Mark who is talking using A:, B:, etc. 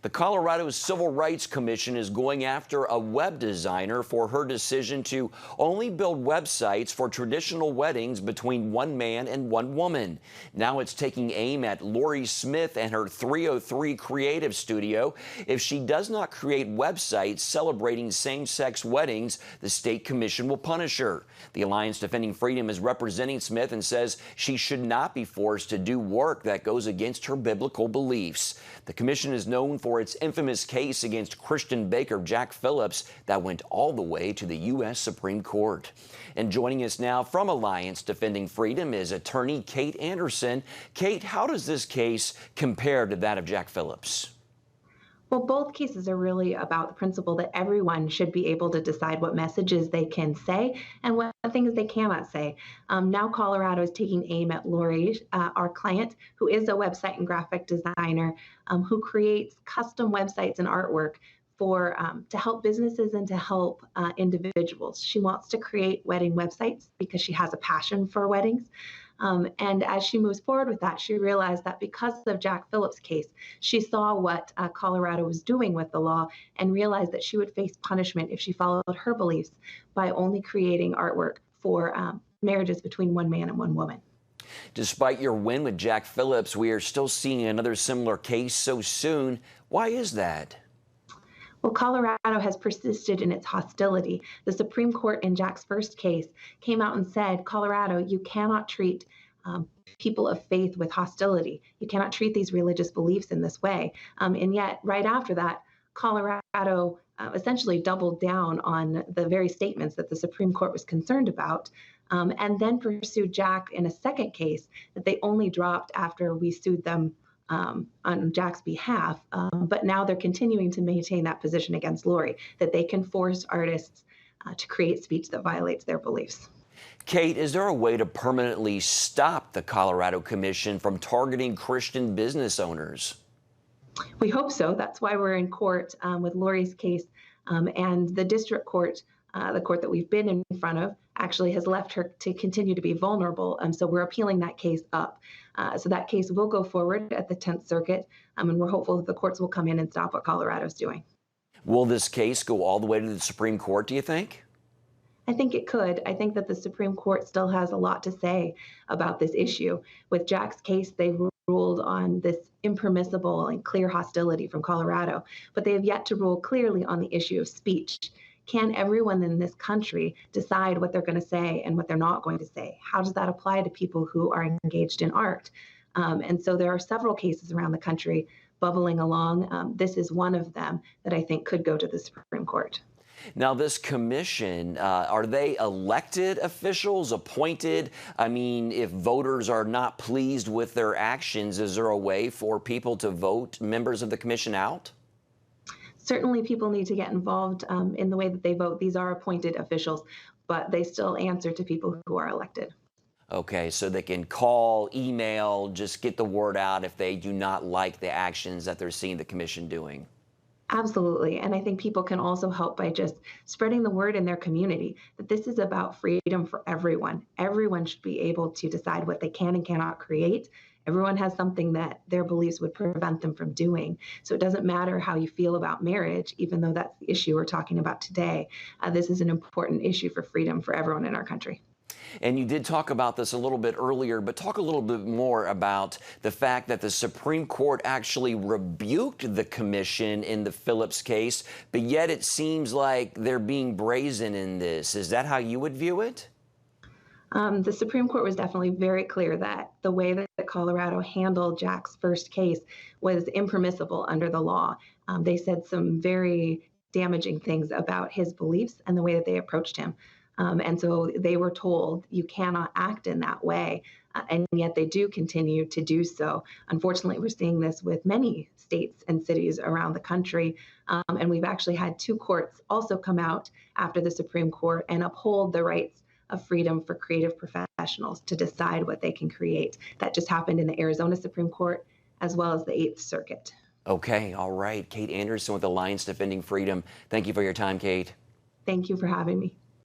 A: The Colorado Civil Rights Commission is going after a web designer for her decision to only build websites for traditional weddings between one man and one woman. Now it's taking aim at Lori Smith and her 303 Creative Studio. If she does not create websites celebrating same-sex weddings, the state commission will punish her. The Alliance Defending Freedom is representing Smith and says she should not be forced to do work that goes against her biblical beliefs. The commission is known for its infamous case against Christian baker Jack Phillips that went all the way to the U.S. Supreme Court. And joining us now from Alliance Defending Freedom is attorney Kate Anderson. Kate, how does this case compare to that of Jack Phillips?
B: Well, both cases are really about the principle that everyone should be able to decide what messages they can say and what things they cannot say. Now Colorado is taking aim at Lori, our client, who is a website and graphic designer who creates custom websites and artwork for to help businesses and to help individuals. She wants to create wedding websites because she has a passion for weddings. And as she moves forward with that, she realized that because of Jack Phillips' case, she saw what Colorado was doing with the law and realized that she would face punishment if she followed her beliefs by only creating artwork for marriages between one man and one woman.
A: Despite your win with Jack Phillips, we are still seeing another similar case so soon. Why is that?
B: Well, Colorado has persisted in its hostility. The Supreme Court in Jack's first case came out and said, Colorado, you cannot treat people of faith with hostility. You cannot treat these religious beliefs in this way. And yet, right after that, Colorado essentially doubled down on the very statements that the Supreme Court was concerned about, and then pursued Jack in a second case that they only dropped after we sued them on Jack's behalf, but now they're continuing to maintain that position against Lori, that they can force artists to create speech that violates their beliefs.
A: Kate, is there a way to permanently stop the Colorado Commission from targeting Christian business owners?
B: We hope so. That's why we're in court with Lori's case, and the district court, the court that we've been in front of, actually has left her to continue to be vulnerable. So we're appealing that case up. So that case will go forward at the 10th Circuit, and we're hopeful that the courts will come in and stop what Colorado's doing.
A: Will this case go all the way to the Supreme Court, do you think?
B: I think it could. I think that the Supreme Court still has a lot to say about this issue. With Jack's case, they ruled on this impermissible and clear hostility from Colorado, but they have yet to rule clearly on the issue of speech. Can everyone in this country decide what they're going to say and what they're not going to say? How does that apply to people who are engaged in art? And so there are several cases around the country bubbling along. This is one of them that I think could go to the Supreme Court.
A: Now, this commission, are they elected officials, appointed? I mean, if voters are not pleased with their actions, is there a way for people to vote members of the commission out?
B: Certainly people need to get involved in the way that they vote. These are appointed officials, but they still answer to people who are elected.
A: Okay, so they can call, email, just get the word out if they do not like the actions that they're seeing the commission doing.
B: Absolutely. And I think people can also help by just spreading the word in their community that this is about freedom for everyone. Everyone should be able to decide what they can and cannot create. Everyone has something that their beliefs would prevent them from doing. So it doesn't matter how you feel about marriage, even though that's the issue we're talking about today. This is an important issue for freedom for everyone in our country.
A: And you did talk about this a little bit earlier, but talk a little bit more about the fact that the Supreme Court actually rebuked the commission in the Phillips case, but yet it seems like they're being brazen in this. Is that how you would view it?
B: The Supreme Court was definitely very clear that the way that Colorado handled Jack's first case was impermissible under the law. They said some very damaging things about his beliefs and the way that they approached him. And so they were told you cannot act in that way, and yet they do continue to do so. Unfortunately, we're seeing this with many states and cities around the country, and we've actually had two courts also come out after the Supreme Court and uphold the rights of freedom for creative professionals to decide what they can create. That just happened in the Arizona Supreme Court as well as the 8th Circuit.
A: Okay, all right. Kate Anderson with Alliance Defending Freedom. Thank you for your time, Kate.
B: Thank you for having me.